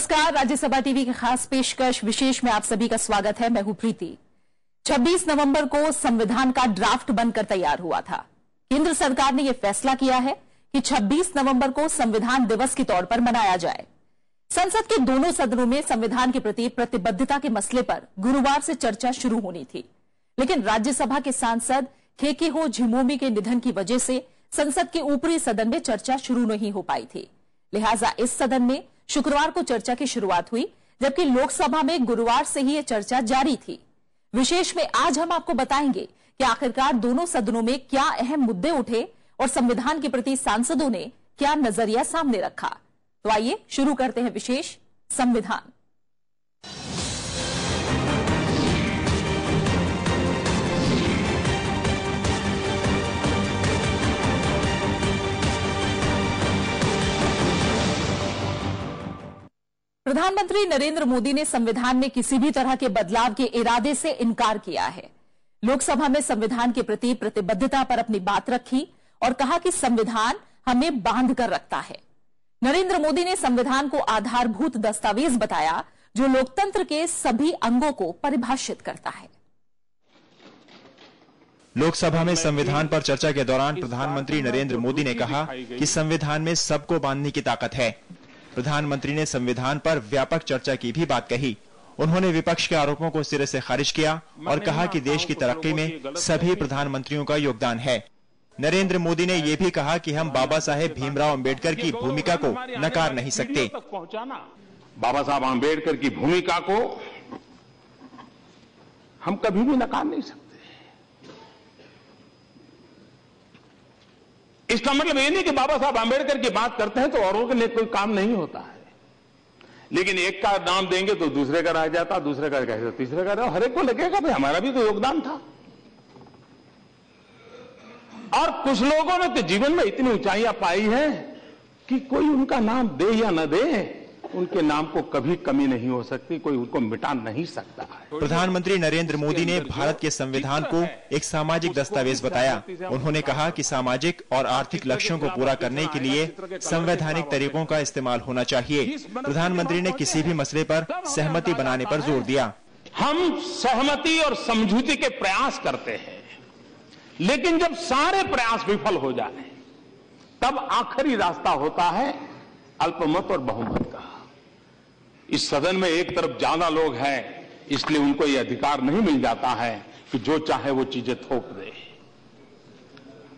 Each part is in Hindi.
नमस्कार, राज्यसभा टीवी की खास पेशकश विशेष में आप सभी का स्वागत है। मैं हूं प्रीति। 26 नवंबर को संविधान का ड्राफ्ट बनकर तैयार हुआ था। केंद्र सरकार ने यह फैसला किया है कि 26 नवंबर को संविधान दिवस के तौर पर मनाया जाए। संसद के दोनों सदनों में संविधान के प्रति प्रतिबद्धता के मसले पर गुरुवार से चर्चा शुरू होनी थी, लेकिन राज्यसभा के सांसद खेकेहो झिमोमी के निधन की वजह से संसद के ऊपरी सदन में चर्चा शुरू नहीं हो पाई थी। लिहाजा इस सदन में शुक्रवार को चर्चा की शुरुआत हुई, जबकि लोकसभा में गुरुवार से ही यह चर्चा जारी थी। विशेष में आज हम आपको बताएंगे कि आखिरकार दोनों सदनों में क्या अहम मुद्दे उठे और संविधान के प्रति सांसदों ने क्या नजरिया सामने रखा। तो आइए शुरू करते हैं विशेष संविधान। प्रधानमंत्री नरेंद्र मोदी ने संविधान में किसी भी तरह के बदलाव के इरादे से इनकार किया है। लोकसभा में संविधान के प्रति प्रतिबद्धता पर अपनी बात रखी और कहा कि संविधान हमें बांध कर रखता है। नरेंद्र मोदी ने संविधान को आधारभूत दस्तावेज बताया जो लोकतंत्र के सभी अंगों को परिभाषित करता है। लोकसभा में संविधान पर चर्चा के दौरान प्रधानमंत्री नरेंद्र मोदी ने कहा कि संविधान में सबको बांधने की ताकत है। प्रधानमंत्री ने संविधान पर व्यापक चर्चा की भी बात कही। उन्होंने विपक्ष के आरोपों को सिरे से खारिज किया और कहा कि देश की तरक्की में सभी प्रधानमंत्रियों का योगदान है। नरेंद्र मोदी ने यह भी कहा कि हम बाबा साहेब भीमराव अंबेडकर की भूमिका को नकार नहीं सकते। बाबा साहब अंबेडकर की भूमिका को हम कभी भी नकार नहीं सकते। इसका मतलब ये नहीं कि बाबा साहब अंबेडकर की बात करते हैं तो औरों के लिए कोई काम नहीं होता है, लेकिन एक का नाम देंगे तो दूसरे का रह जाता, दूसरे का कहे तो तीसरे का रह, हर एक को लगेगा भाई हमारा भी तो योगदान था। और कुछ लोगों ने तो जीवन में इतनी ऊंचाइयां पाई है कि कोई उनका नाम दे या न दे, उनके नाम को कभी कमी नहीं हो सकती, कोई उनको मिटा नहीं सकता है। प्रधानमंत्री नरेंद्र मोदी ने भारत के संविधान को एक सामाजिक दस्तावेज बताया। उन्होंने कहा कि सामाजिक और आर्थिक लक्ष्यों को पूरा करने के लिए संवैधानिक तरीकों का इस्तेमाल होना चाहिए। प्रधानमंत्री ने किसी भी मसले पर सहमति बनाने पर जोर दिया। हम सहमति और समझौते के प्रयास करते हैं, लेकिन जब सारे प्रयास विफल हो जाए तब आखिरी रास्ता होता है अल्पमत और बहुमत का। इस सदन में एक तरफ ज्यादा लोग हैं, इसलिए उनको यह अधिकार नहीं मिल जाता है कि जो चाहे वो चीजें थोप दे,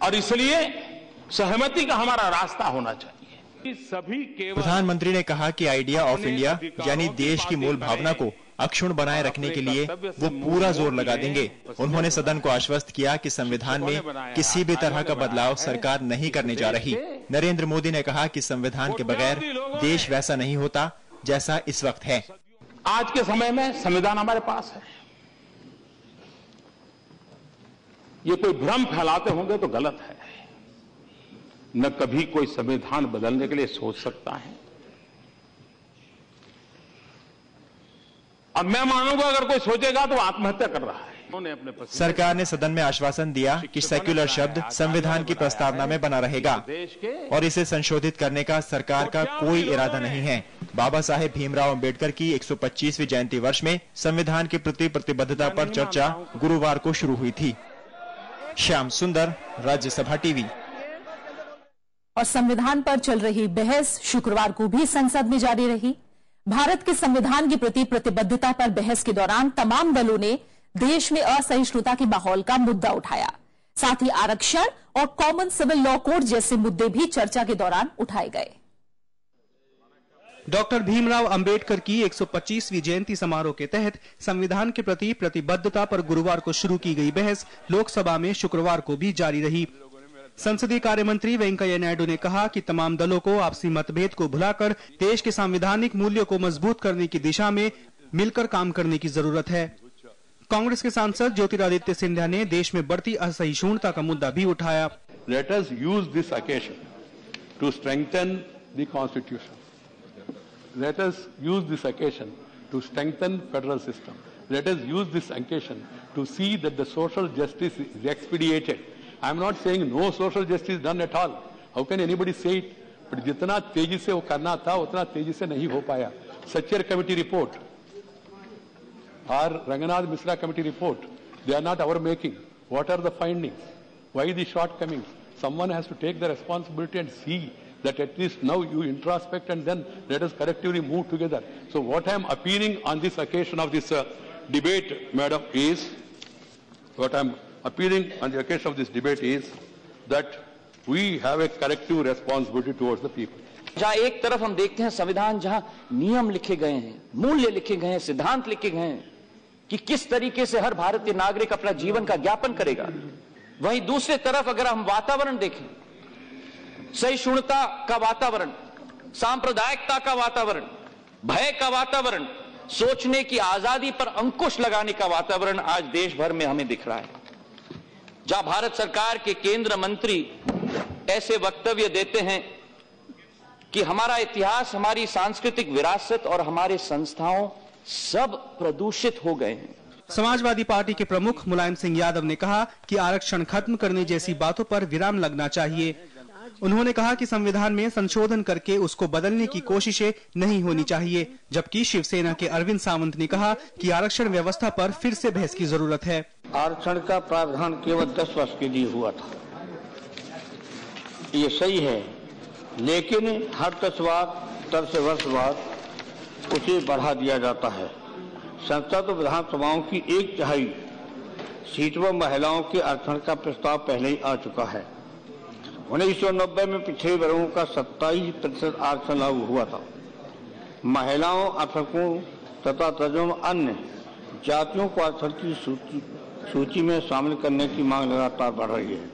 और इसलिए सहमति का हमारा रास्ता होना चाहिए। प्रधानमंत्री ने कहा कि आइडिया ऑफ इंडिया यानी देश की मूल भावना को अक्षुण्ण बनाए रखने के लिए वो पूरा जोर लगा देंगे। उन्होंने सदन को आश्वस्त किया कि संविधान में किसी भी तरह का बदलाव सरकार नहीं करने जा रही। नरेंद्र मोदी ने कहा कि संविधान के बगैर देश वैसा नहीं होता जैसा इस वक्त है। आज के समय में संविधान हमारे पास है, ये कोई भ्रम फैलाते होंगे तो गलत है। न कभी कोई संविधान बदलने के लिए सोच सकता है, और मैं मानूंगा अगर कोई सोचेगा तो आत्महत्या कर रहा है। सरकार ने सदन में आश्वासन दिया कि सेक्युलर शब्द संविधान की प्रस्तावना में बना रहेगा और इसे संशोधित करने का सरकार का कोई इरादा नहीं है। बाबा साहेब भीमराव अंबेडकर की 125वीं जयंती वर्ष में संविधान के प्रति प्रतिबद्धता पर चर्चा गुरुवार को शुरू हुई थी। श्याम सुंदर, राज्यसभा टीवी। और संविधान पर चल रही बहस शुक्रवार को भी संसद में जारी रही। भारत के संविधान के प्रति प्रतिबद्धता पर बहस के दौरान तमाम दलों ने देश में असहिष्णुता के माहौल का मुद्दा उठाया। साथ ही आरक्षण और कॉमन सिविल लॉ कोड जैसे मुद्दे भी चर्चा के दौरान उठाए गए। डॉक्टर भीमराव अंबेडकर की 125वीं जयंती समारोह के तहत संविधान के प्रति प्रतिबद्धता पर गुरुवार को शुरू की गई बहस लोकसभा में शुक्रवार को भी जारी रही। संसदीय कार्य मंत्री वेंकैया नायडू ने कहा कि तमाम दलों को आपसी मतभेद को भुलाकर देश के संवैधानिक मूल्यों को मजबूत करने की दिशा में मिलकर काम करने की जरूरत है। कांग्रेस के सांसद ज्योतिरादित्य सिंधिया ने देश में बढ़ती असहिष्णुता का मुद्दा भी उठाया। Let us use this occasion to strengthen the constitution. Let us use this occasion to strengthen federal system. Let us use this occasion to see that the social justice is expedited. I am not saying no social justice done at all. How can anybody say it? But जितना तेजी से वो करना था उतना तेजी से नहीं हो पाया, Satcher committee report or Ranganath Misra committee report. They are not our making. What are the findings? Why the shortcomings? Someone has to take the responsibility and see that at least now you introspect and then let us collectively move together. So what I am appealing on this occasion of this debate, madam, is, what I am appealing on the occasion of this debate is that we have a collective responsibility towards the people. जहाँ एक तरफ हम देखते हैं संविधान, जहाँ नियम लिखे गए हैं, मूल्य लिखे गए हैं, सिद्धांत लिखे गए हैं कि किस तरीके से हर भारतीय नागरिक अपना जीवन का ज्ञापन करेगा, वहीं दूसरी तरफ अगर हम वातावरण देखें, सहिष्णुता का वातावरण, सांप्रदायिकता का वातावरण, भय का वातावरण, सोचने की आजादी पर अंकुश लगाने का वातावरण आज देश भर में हमें दिख रहा है। जहां भारत सरकार के केंद्र मंत्री ऐसे वक्तव्य देते हैं कि हमारा इतिहास, हमारी सांस्कृतिक विरासत और हमारे संस्थाओं सब प्रदूषित हो गए हैं। समाजवादी पार्टी के प्रमुख मुलायम सिंह यादव ने कहा कि आरक्षण खत्म करने जैसी बातों पर विराम लगना चाहिए। उन्होंने कहा कि संविधान में संशोधन करके उसको बदलने की कोशिशें नहीं होनी चाहिए, जबकि शिवसेना के अरविंद सावंत ने कहा कि आरक्षण व्यवस्था पर फिर से बहस की जरूरत है। आरक्षण का प्रावधान केवल 10 वर्ष के लिए हुआ था, ये सही है, लेकिन हर 10 वर्ष बाद उसे बढ़ा दिया जाता है। संसद और विधानसभाओं की 1/4 सीट पर महिलाओं के आरक्षण का प्रस्ताव पहले ही आ चुका है। 1990 में पिछड़े वर्गों का 27% आरक्षण लागू हुआ था। महिलाओं, अल्पसंख्यकों तथा तर्जुम अन्य जातियों को आरक्षण की सूची में शामिल करने की मांग लगातार बढ़ रही है।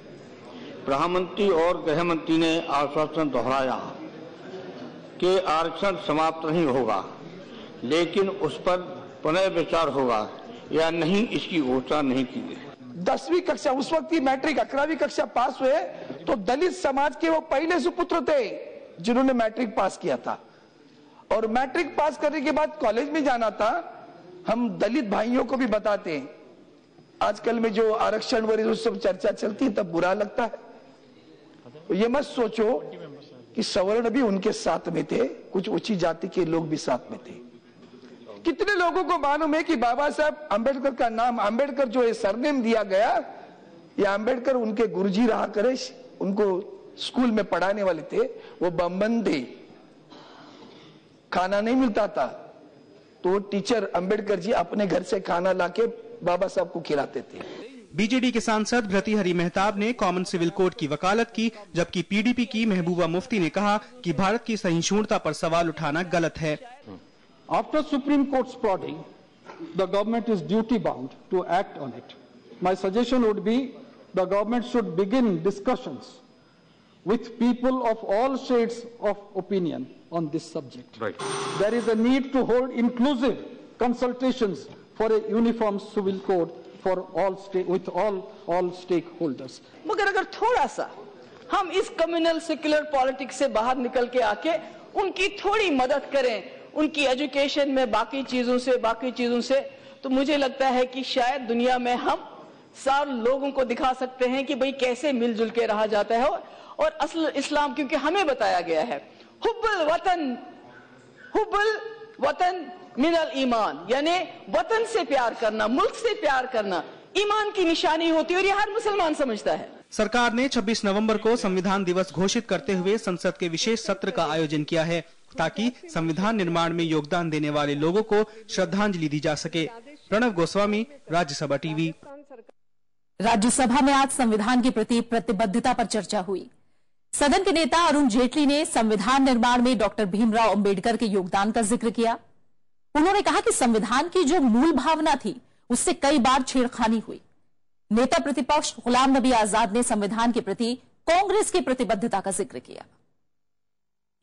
प्रधानमंत्री और गृह मंत्री ने आश्वासन दोहराया कि आरक्षण समाप्त नहीं होगा, लेकिन उस पर पुनः विचार होगा या नहीं, इसकी घोषणा नहीं की गई। 10वीं कक्षा, उस वक्त की मैट्रिक 11वीं कक्षा पास हुए तो दलित समाज के वो पहले सुपुत्र थे जिन्होंने मैट्रिक पास किया था, और मैट्रिक पास करने के बाद कॉलेज में जाना था। हम दलित भाइयों को भी बताते हैं, आजकल में जो आरक्षण वगैरह सब चर्चा चलती है तब बुरा लगता है। ये मत सोचो कि सवर्ण भी उनके साथ में थे, कुछ ऊंची जाति के लोग भी साथ में थे। कितने लोगों को मालूम है कि बाबा साहब अंबेडकर का नाम, अंबेडकर जो है सरनेम दिया गया, या अंबेडकर उनके गुरुजी रहा करे, उनको स्कूल में पढ़ाने वाले थे, वो बम्बन थे, खाना नहीं मिलता था तो टीचर अंबेडकर जी अपने घर से खाना लाके बाबा साहब को खिलाते थे। बीजेडी के सांसद भृतृहरि मेहताब ने कॉमन सिविल कोड की वकालत की, जबकि पीडीपी की महबूबा मुफ्ती ने कहा कि भारत की सहिष्णुता पर सवाल उठाना गलत है। After Supreme Court's prodding, the government is duty bound to act on it. My suggestion would be the government should begin discussions with people of all shades of opinion on this subject. Right. There is a need to hold inclusive consultations for a uniform civil code for with all stakeholders. मगर अगर थोड़ा सा हम इस कम्युनल सेक्युलर पॉलिटिक्स से बाहर निकल के आके उनकी थोड़ी मदद करें, उनकी एजुकेशन में बाकी चीजों से, तो मुझे लगता है कि शायद दुनिया में हम सारे लोगों को दिखा सकते हैं कि भाई कैसे मिलजुल के रहा जाता है। और असल इस्लाम, क्योंकि हमें बताया गया है हुब्बुल वतन मिनल ईमान, यानी वतन से प्यार करना, मुल्क से प्यार करना ईमान की निशानी होती है, और ये हर मुसलमान समझता है। सरकार ने 26 नवंबर को संविधान दिवस घोषित करते हुए संसद के विशेष सत्र का आयोजन किया है, ताकि संविधान निर्माण में योगदान देने वाले लोगों को श्रद्धांजलि दी जा सके। प्रणव गोस्वामी, राज्यसभा टीवी। राज्यसभा में आज संविधान के प्रति प्रतिबद्धता पर चर्चा हुई। सदन के नेता अरुण जेटली ने संविधान निर्माण में डॉक्टर भीमराव अंबेडकर के योगदान का जिक्र किया। उन्होंने कहा कि संविधान की जो मूल भावना थी उससे कई बार छेड़खानी हुई। नेता प्रतिपक्ष गुलाम नबी आजाद ने संविधान के प्रति कांग्रेस की प्रतिबद्धता का जिक्र किया।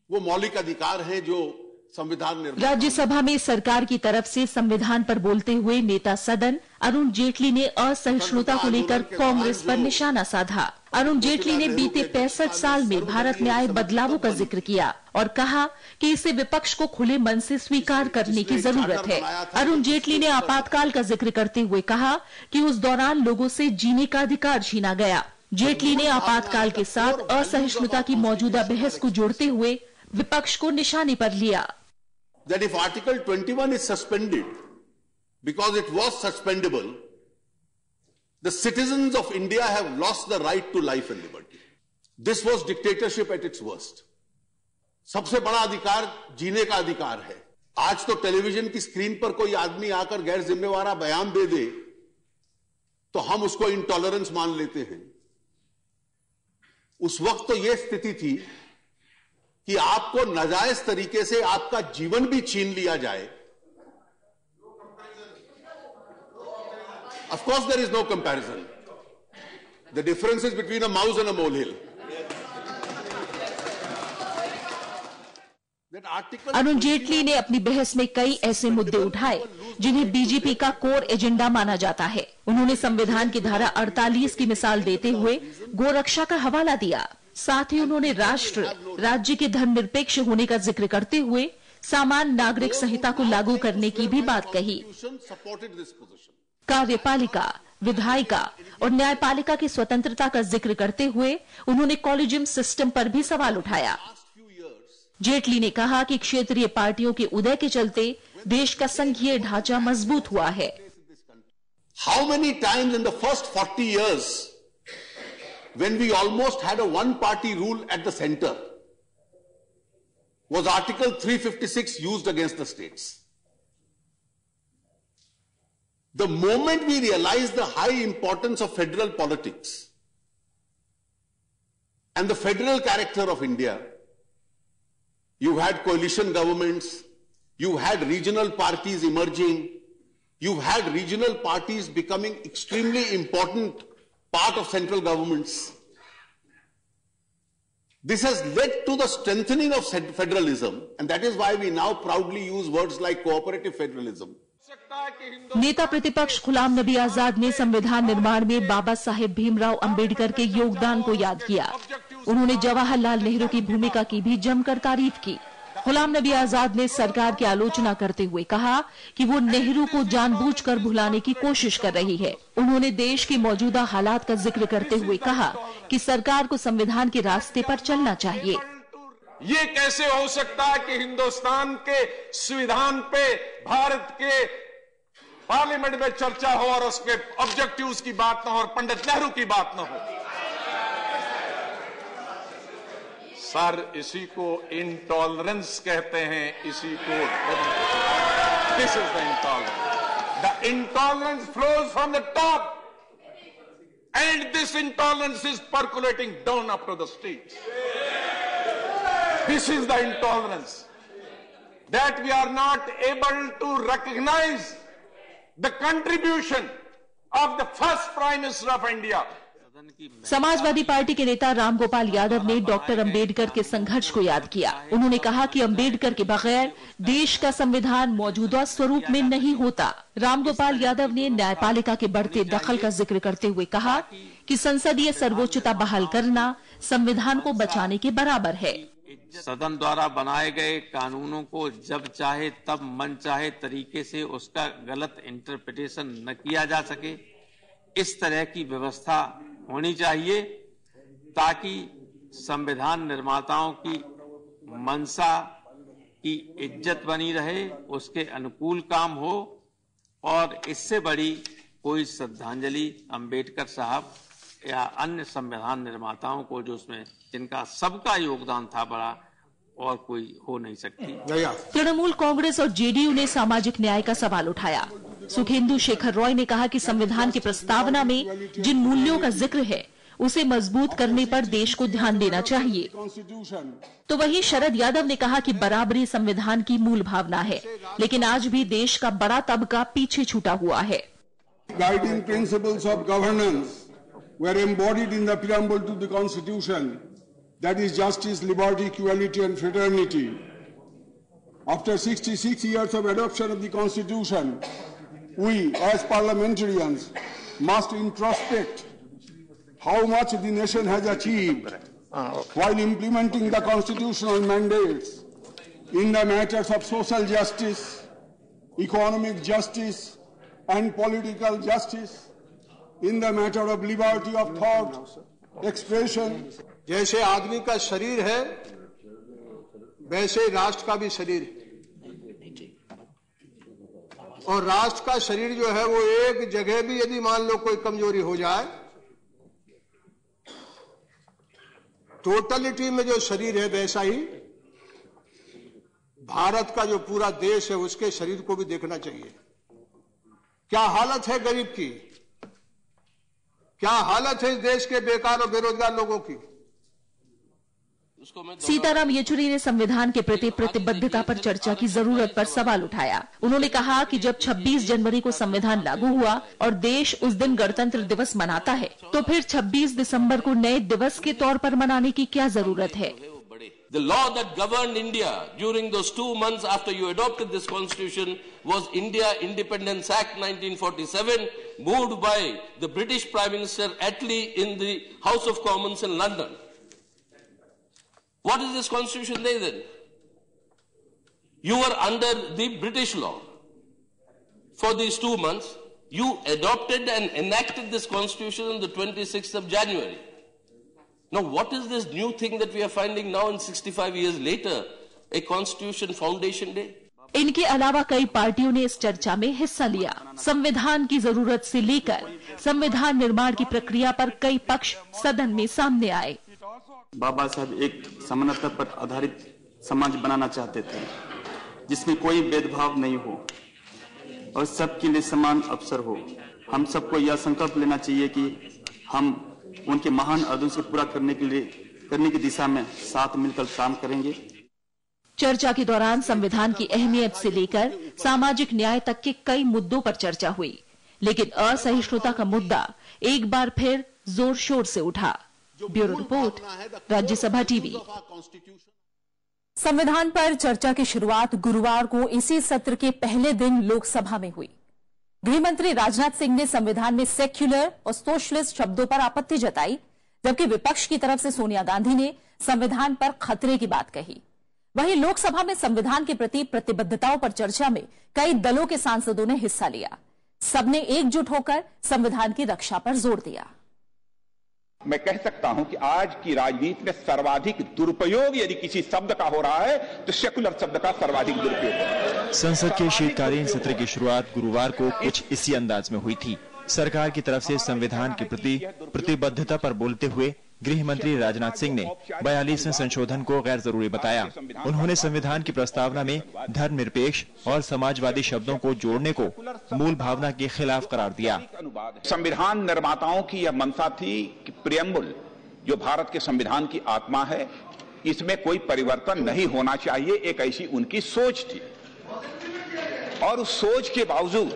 वो मौलिक अधिकार है जो संविधान निर्माण। राज्यसभा में सरकार की तरफ से संविधान पर बोलते हुए नेता सदन अरुण जेटली ने असहिष्णुता को लेकर कांग्रेस पर निशाना साधा। अरुण जेटली ने बीते 65 साल में भारत में आए बदलावों का जिक्र किया और कहा कि इसे विपक्ष को खुले मन से स्वीकार करने की जरूरत है। अरुण जेटली ने आपातकाल का जिक्र करते हुए कहा कि उस दौरान लोगों से जीने का अधिकार छीना गया। जेटली ने आपातकाल के साथ असहिष्णुता की मौजूदा बहस को जोड़ते हुए विपक्ष को निशाने पर लिया। that if Article 21 is suspended because it was suspendable, the citizens of India have lost the right to life and liberty. This was dictatorship at its worst. सबसे बड़ा अधिकार जीने का अधिकार है. आज तो टेलीविजन की स्क्रीन पर कोई आदमी आकर गैर जिम्मेवार बयान दे दे तो हम उसको इंटॉलरेंस मान लेते हैं. उस वक्त तो यह स्थिति थी कि आपको नाजायज तरीके से आपका जीवन भी छीन लिया जाए. Of course there is no comparison. The difference is between a mouse and a molehill. Arun Jaitley ने अपनी बहस में कई ऐसे मुद्दे उठाए जिन्हें बीजेपी का कोर एजेंडा माना जाता है. उन्होंने संविधान की धारा 48 की मिसाल देते हुए गोरक्षा का हवाला दिया. साथ ही उन्होंने राष्ट्र राज्य के धर्मनिरपेक्ष होने का जिक्र करते हुए सामान्य नागरिक संहिता को लागू करने की भी बात कही. कार्यपालिका, विधायिका और न्यायपालिका की स्वतंत्रता का जिक्र करते हुए उन्होंने कॉलेजियम सिस्टम पर भी सवाल उठाया. जेटली ने कहा कि क्षेत्रीय पार्टियों के उदय के चलते देश का संघीय ढांचा मजबूत हुआ है. How many times in the first 40 years when we almost had a one-party rule at the center was Article 356 used against the states? The moment we realized the high importance of federal politics and the federal character of India, you had coalition governments, you had regional parties emerging, you had regional parties becoming extremely important part of central governments. This has led to the strengthening of federalism, and that is why we now proudly use words like cooperative federalism. नेता प्रतिपक्ष गुलाम नबी आजाद ने संविधान निर्माण में बाबा साहेब भीमराव अंबेडकर के योगदान को याद किया. उन्होंने जवाहरलाल नेहरू की भूमिका की भी जमकर तारीफ की. गुलाम नबी आजाद ने सरकार की आलोचना करते हुए कहा कि वो नेहरू को जानबूझकर भुलाने की कोशिश कर रही है. उन्होंने देश के मौजूदा हालात का जिक्र करते हुए कहा कि सरकार को संविधान के रास्ते पर चलना चाहिए. ये कैसे हो सकता है कि हिंदुस्तान के संविधान पे भारत के पार्लियामेंट में चर्चा हो और उसके ऑब्जेक्टिव्स की बात न हो और पंडित नेहरू की बात न हो. सर, इसी को इंटॉलरेंस कहते हैं. इसी को this is the intolerance. The intolerance flows from the top and this intolerance is percolating down up to the states. This is the intolerance that we are not able to recognize the contribution of the first Prime Minister of India. Samajwadi party के नेता रामगोपाल यादव ने डॉक्टर अंबेडकर के संघर्ष को याद किया. उन्होंने कहा कि अंबेडकर के बगैर देश का संविधान मौजूदा स्वरूप में नहीं होता. रामगोपाल यादव ने न्यायपालिका के बढ़ते दखल का जिक्र करते हुए कहा कि संसदीय सर्वोच्चता बहाल करना संविधान को बचाने के बराबर है. सदन द्वारा बनाए गए कानूनों को जब चाहे तब मन चाहे तरीके से उसका गलत इंटरप्रिटेशन न किया जा सके, इस तरह की व्यवस्था होनी चाहिए ताकि संविधान निर्माताओं की मंशा की इज्जत बनी रहे, उसके अनुकूल काम हो और इससे बड़ी कोई श्रद्धांजलि अंबेडकर साहब या अन्य संविधान निर्माताओं को जो उसमें जिनका सबका योगदान था बड़ा और कोई हो नहीं सकती. तृणमूल कांग्रेस और जेडीयू ने सामाजिक न्याय का सवाल उठाया. सुखेंदु शेखर रॉय ने कहा कि संविधान की प्रस्तावना में जिन मूल्यों का जिक्र है उसे मजबूत करने पर देश को ध्यान देना चाहिए. तो वहीं शरद यादव ने कहा कि बराबरी संविधान की मूल भावना है, लेकिन आज भी देश का बड़ा तबका पीछे छूटा हुआ है. Guiding principles of governance were embodied in the preamble to the Constitution, that is justice, liberty, equality and fraternity. After 66 years of adoption of the Constitution, we as parliamentarians must introspect how much the nation has achieved while implementing the constitutional mandates in the matters of social justice, economic justice and political justice, in the matter of liberty of thought, expression. जैसे आदमी का शरीर है वैसे राष्ट्र का भी शरीर है. और राष्ट्र का शरीर जो है वो एक जगह भी यदि मान लो कोई कमजोरी हो जाए, टोटलिटी में जो शरीर है वैसा ही भारत का जो पूरा देश है उसके शरीर को भी देखना चाहिए। क्या हालत है गरीब की, क्या हालत है इस देश के बेकार और बेरोजगार लोगों की। सीताराम येचुरी ने संविधान के प्रति प्रतिबद्धता पर चर्चा की जरूरत पर सवाल उठाया। उन्होंने कहा कि जब 26 जनवरी को संविधान लागू हुआ और देश उस दिन गणतंत्र दिवस मनाता है, तो फिर 26 दिसंबर को नए दिवस के तौर पर मनाने की क्या जरूरत है। The law that governed India during those 2 months after you adopted this constitution was India Independence Act 1947, moved by the British Prime Minister Attlee in the House of Commons in London. What is this constitution say then? You were under the British law for these 2 months. You adopted and enacted this constitution on the 26th of January. Now, what is this new thing that we are finding now in 65 years later, a Constitution Foundation Day? इनके अलावा कई पार्टियों ने इस चर्चा में हिस्सा लिया। संविधान की जरूरत से लेकर संविधान निर्माण की प्रक्रिया पर कई पक्ष सदन में सामने आए। बाबा साहब एक समानता पर आधारित समाज बनाना चाहते थे, जिसमें कोई भेदभाव नहीं हो और सबके लिए समान अवसर हो। हम सबको यह संकल्प लेना चाहिए कि हम उनके महान आदर्शों से पूरा करने की दिशा में साथ मिलकर काम करेंगे। चर्चा के दौरान संविधान की अहमियत से लेकर सामाजिक न्याय तक के कई मुद्दों पर चर्चा हुई, लेकिन असहिष्णुता का मुद्दा एक बार फिर जोर शोर से उठा। Bureau report, Rajya Sabha TV. संविधान पर चर्चा की शुरुआत गुरुवार को इसी सत्र के पहले दिन लोकसभा में हुई। गृहमंत्री राजनाथ सिंह ने संविधान में सेक्युलर और सोशलिस्ट शब्दों पर आपत्ति जताई, जबकि विपक्ष की तरफ से सोनिया गांधी ने संविधान पर खतरे की बात कही। वहीं लोकसभा में संविधान के प्रति प्रतिबद्धताओं पर चर्चा में कई दलों के सांसदों ने हिस्सा लिया। सबने एकजुट होकर संविधान की रक्षा पर जोर दिया। मैं कह सकता हूं कि आज की राजनीति में सर्वाधिक दुरुपयोग यदि किसी शब्द का हो रहा है तो सेकुलर शब्द का सर्वाधिक दुरुपयोग है। संसद के शीतकालीन सत्र की शुरुआत गुरुवार को कुछ इसी अंदाज में हुई थी। सरकार की तरफ से संविधान के प्रति प्रतिबद्धता पर बोलते हुए गृह मंत्री राजनाथ सिंह ने 42वें संशोधन को गैर जरूरी बताया। उन्होंने संविधान की प्रस्तावना में धर्मनिरपेक्ष और समाजवादी शब्दों को जोड़ने को मूल भावना के खिलाफ करार दिया। संविधान निर्माताओं की यह मंशा थी कि प्रियम्बल जो भारत के संविधान की आत्मा है, इसमें कोई परिवर्तन नहीं होना चाहिए, एक ऐसी उनकी सोच थी। और उस सोच के बावजूद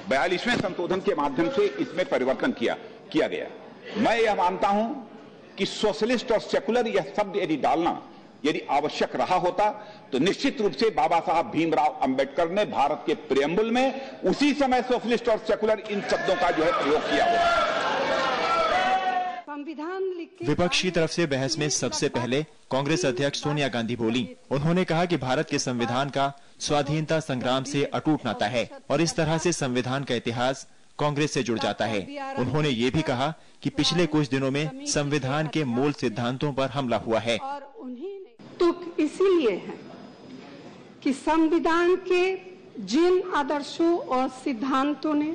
42वें संशोधन के माध्यम से इसमें परिवर्तन किया गया। मैं यह मानता हूं कि सोशलिस्ट और सेकुलर यह शब्द यदि आवश्यक रहा होता तो निश्चित रूप से बाबा साहब भीमराव अंबेडकर ने भारत के प्रियम्बल में उसी समय सोशलिस्ट और सेकुलर इन शब्दों का जो है प्रयोग किया होता। विपक्ष की तरफ से बहस में सबसे पहले कांग्रेस अध्यक्ष सोनिया गांधी बोली। उन्होंने कहा कि भारत के संविधान का स्वाधीनता संग्राम से अटूट नाता है और इस तरह से संविधान का इतिहास कांग्रेस से जुड़ जाता है। उन्होंने ये भी कहा कि पिछले कुछ दिनों में संविधान के मूल सिद्धांतों पर हमला हुआ है। तुक इसीलिए है कि संविधान के जिन आदर्शों और सिद्धांतों ने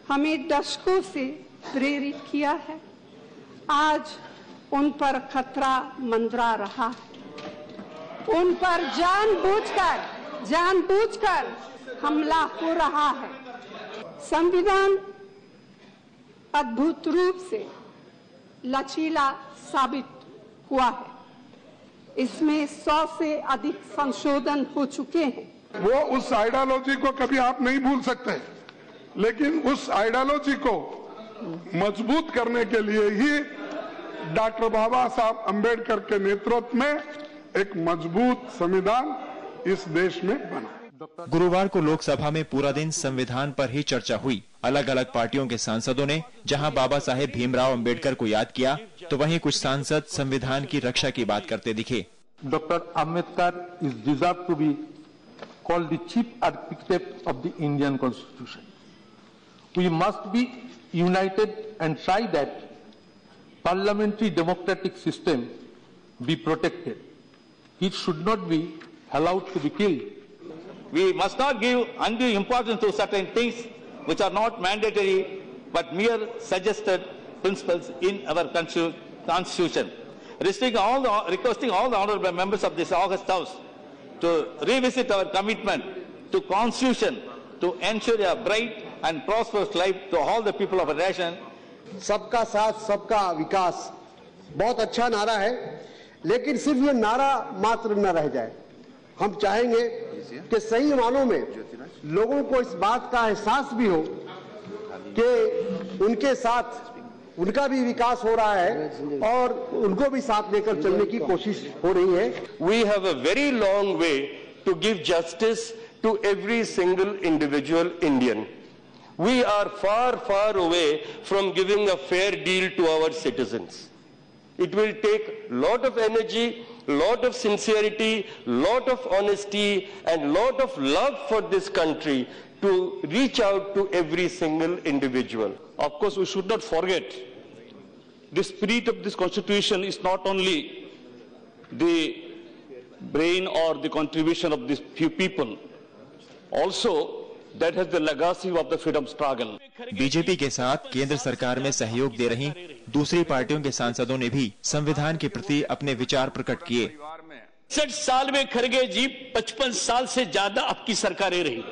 हमें दशकों से प्रेरित किया है, आज उन पर खतरा मंडरा रहा है। उन पर जानबूझकर हमला हो रहा है। संविधान अद्भुत रूप से लचीला साबित हुआ है। इसमें 100 से अधिक संशोधन हो चुके हैं। वो उस आइडियोलॉजी को कभी आप नहीं भूल सकते, लेकिन उस आइडियोलॉजी को मजबूत करने के लिए ही डॉक्टर बाबा साहब अंबेडकर के नेतृत्व में एक मजबूत संविधान इस देश में बना। गुरुवार को लोकसभा में पूरा दिन संविधान पर ही चर्चा हुई। अलग अलग पार्टियों के सांसदों ने जहां बाबा साहेब भीमराव अंबेडकर को याद किया, तो वहीं कुछ सांसद संविधान की रक्षा की बात करते दिखे। Doctor Ambedkar is deserve to be called the chief architect of the Indian constitution. We must be united and try that parliamentary democratic system be protected. It should not be allowed to be killed. We must not give undue importance to certain things which are not mandatory but mere suggested principles in our Constitution. Requesting all the honourable members of this august House to revisit our commitment to Constitution to ensure a bright and prosperous life to all the people of our nation. सबका साथ सबका विकास बहुत अच्छा नारा है, लेकिन सिर्फ ये नारा मात्र न रह जाए। हम चाहेंगे कि सही मानों में लोगों को इस बात का एहसास भी हो कि उनके साथ उनका भी विकास हो रहा है और उनको भी साथ लेकर चलने की कोशिश हो रही है। We have a very long way to give justice to every single individual Indian. We are far, far away from giving a fair deal to our citizens. It will take lot of energy, lot of sincerity, lot of honesty and lot of love for this country to reach out to every single individual. Of course, we should not forget the spirit of this constitution is not only the brain or the contribution of these few people, also that has the legacy of the freedom struggle. BJP के साथ केंद्र सरकार में सहयोग दे रही दूसरी पार्टियों के सांसदों ने भी संविधान के प्रति अपने विचार प्रकट किए। 60 साल में खरगे जी 55 साल से ज्यादा आपकी सरकारें रही।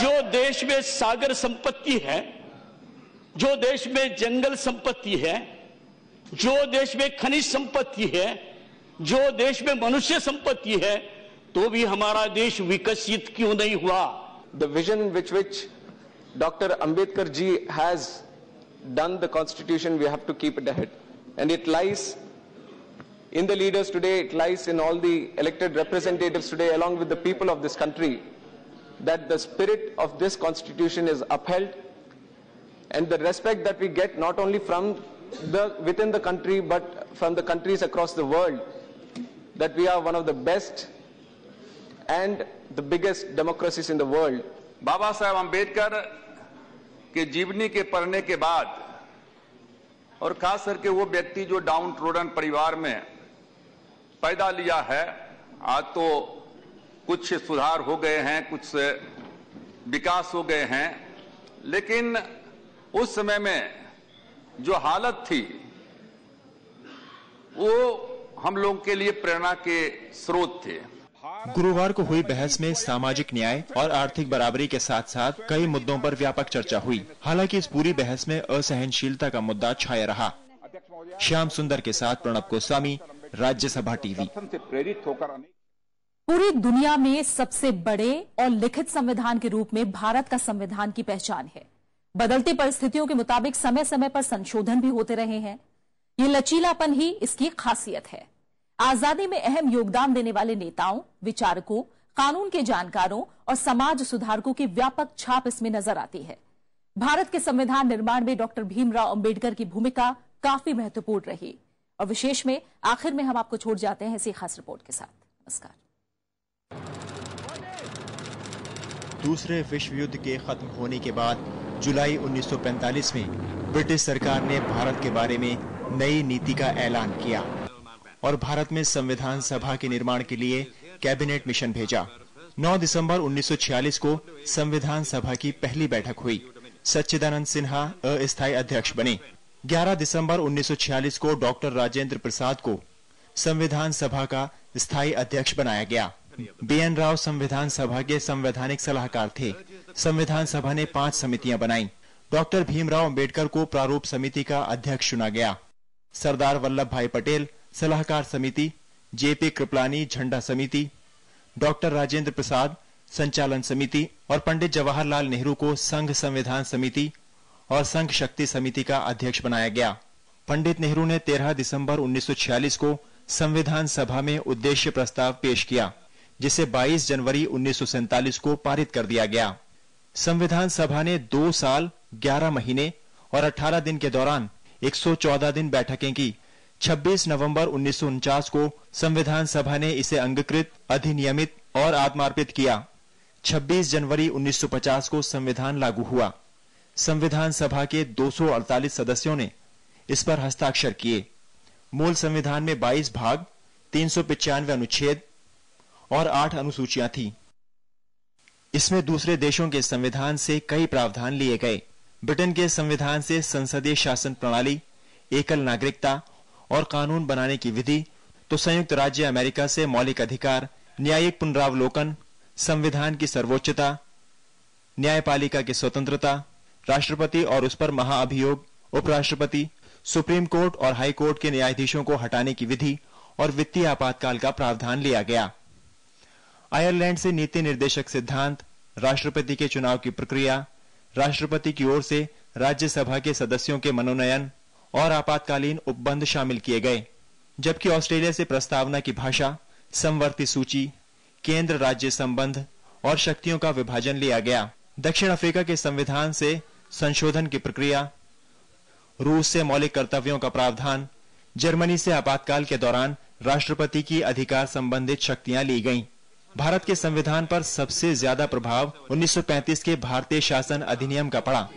जो देश में सागर संपत्ति है, जो देश में जंगल संपत्ति है, जो देश में खनिज संपत्ति है, जो देश में मनुष्य संपत्ति है, तो भी हमारा देश विकसित क्यों नहीं हुआ? The vision which Dr. Ambedkar ji has done the constitution, we have to keep it ahead. And it lies in the leaders today, it lies in all the elected representatives today, along with the people of this country, that the spirit of this constitution is upheld, and the respect that we get not only from within the country but from the countries across the world, that we are one of the best and the biggest democracies in the world. बाबा साहब अम्बेडकर के जीवनी के पढ़ने के बाद और खास करके वो व्यक्ति जो डाउन ट्रोडन परिवार में पैदा लिया है, आज तो कुछ सुधार हो गए हैं, कुछ विकास हो गए हैं, लेकिन उस समय में जो हालत थी वो हम लोगों के लिए प्रेरणा के स्रोत थे। गुरुवार को हुई बहस में सामाजिक न्याय और आर्थिक बराबरी के साथ साथ कई मुद्दों पर व्यापक चर्चा हुई। हालांकि इस पूरी बहस में असहनशीलता का मुद्दा छाया रहा। श्याम सुंदर के साथ प्रणब गोस्वामी, राज्यसभा टीवी। पूरी दुनिया में सबसे बड़े और लिखित संविधान के रूप में भारत का संविधान की पहचान है। बदलती परिस्थितियों के मुताबिक समय समय पर संशोधन भी होते रहे हैं। ये लचीलापन ही इसकी खासियत है। आजादी में अहम योगदान देने वाले नेताओं, विचारकों, कानून के जानकारों और समाज सुधारकों की व्यापक छाप इसमें नजर आती है। भारत के संविधान निर्माण में डॉक्टर भीमराव अंबेडकर की भूमिका काफी महत्वपूर्ण रही। और विशेष में आखिर में हम आपको छोड़ जाते हैं ऐसी खास रिपोर्ट के साथ। नमस्कार। दूसरे विश्व युद्ध के खत्म होने के बाद जुलाई 1945 में ब्रिटिश सरकार ने भारत के बारे में नई नीति का ऐलान किया और भारत में संविधान सभा के निर्माण के लिए कैबिनेट मिशन भेजा। 9 दिसंबर 1946 को संविधान सभा की पहली बैठक हुई। सच्चिदानंद सिन्हा अस्थायी अध्यक्ष बने। 11 दिसंबर 1946 को डॉक्टर राजेंद्र प्रसाद को संविधान सभा का स्थायी अध्यक्ष बनाया गया। BN राव संविधान सभा के संवैधानिक सलाहकार थे। संविधान सभा ने 5 समितियां बनाई। डॉक्टर भीमराव अंबेडकर को प्रारूप समिति का अध्यक्ष चुना गया। सरदार वल्लभ भाई पटेल सलाहकार समिति, JP कृपलानी झंडा समिति, डॉक्टर राजेंद्र प्रसाद संचालन समिति और पंडित जवाहरलाल नेहरू को संघ संविधान समिति और संघ शक्ति समिति का अध्यक्ष बनाया गया। पंडित नेहरू ने 13 दिसंबर 1946 को संविधान सभा में उद्देश्य प्रस्ताव पेश किया, जिसे 22 जनवरी 1947 को पारित कर दिया गया। संविधान सभा ने 2 साल 11 महीने और 18 दिन के दौरान 114 दिन बैठकें की। 26 नवंबर 1949 को संविधान सभा ने इसे अंगीकृत, अधिनियमित और आत्मार्पित किया। 26 जनवरी 1950 को संविधान लागू हुआ। संविधान सभा के 248 सदस्यों ने इस पर हस्ताक्षर किए। मूल संविधान में 22 भाग, 395 अनुच्छेद और 8 अनुसूचियां थी। इसमें दूसरे देशों के संविधान से कई प्रावधान लिए गए। ब्रिटेन के संविधान से संसदीय शासन प्रणाली, एकल नागरिकता और कानून बनाने की विधि, तो संयुक्त राज्य अमेरिका से मौलिक अधिकार, न्यायिक पुनरावलोकन, संविधान की सर्वोच्चता, न्यायपालिका की स्वतंत्रता, राष्ट्रपति और उस पर महाअभियोग, उपराष्ट्रपति, सुप्रीम कोर्ट और हाई कोर्ट के न्यायाधीशों को हटाने की विधि और वित्तीय आपातकाल का प्रावधान लिया गया। आयरलैंड से नीति निर्देशक सिद्धांत, राष्ट्रपति के चुनाव की प्रक्रिया, राष्ट्रपति की ओर से राज्यसभा के सदस्यों के मनोनयन और आपातकालीन उपबंध शामिल किए गए। जबकि ऑस्ट्रेलिया से प्रस्तावना की भाषा, समवर्ती सूची, केंद्र राज्य संबंध और शक्तियों का विभाजन लिया गया। दक्षिण अफ्रीका के संविधान से संशोधन की प्रक्रिया, रूस से मौलिक कर्तव्यों का प्रावधान, जर्मनी से आपातकाल के दौरान राष्ट्रपति की अधिकार संबंधित शक्तियां ली गईं। भारत के संविधान पर सबसे ज्यादा प्रभाव 1935 के भारतीय शासन अधिनियम का पड़ा।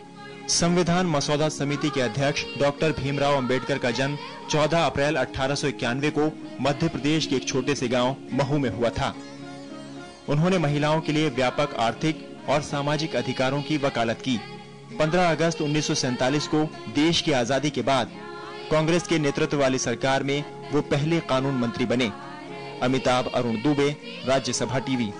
संविधान मसौदा समिति के अध्यक्ष डॉक्टर भीमराव अंबेडकर का जन्म 14 अप्रैल 1891 को मध्य प्रदेश के एक छोटे से गांव महू में हुआ था। उन्होंने महिलाओं के लिए व्यापक आर्थिक और सामाजिक अधिकारों की वकालत की। 15 अगस्त 1947 को देश की आजादी के बाद कांग्रेस के नेतृत्व वाली सरकार में वो पहले कानून मंत्री बने। अमिताभ अरुण दुबे, राज्यसभा टीवी।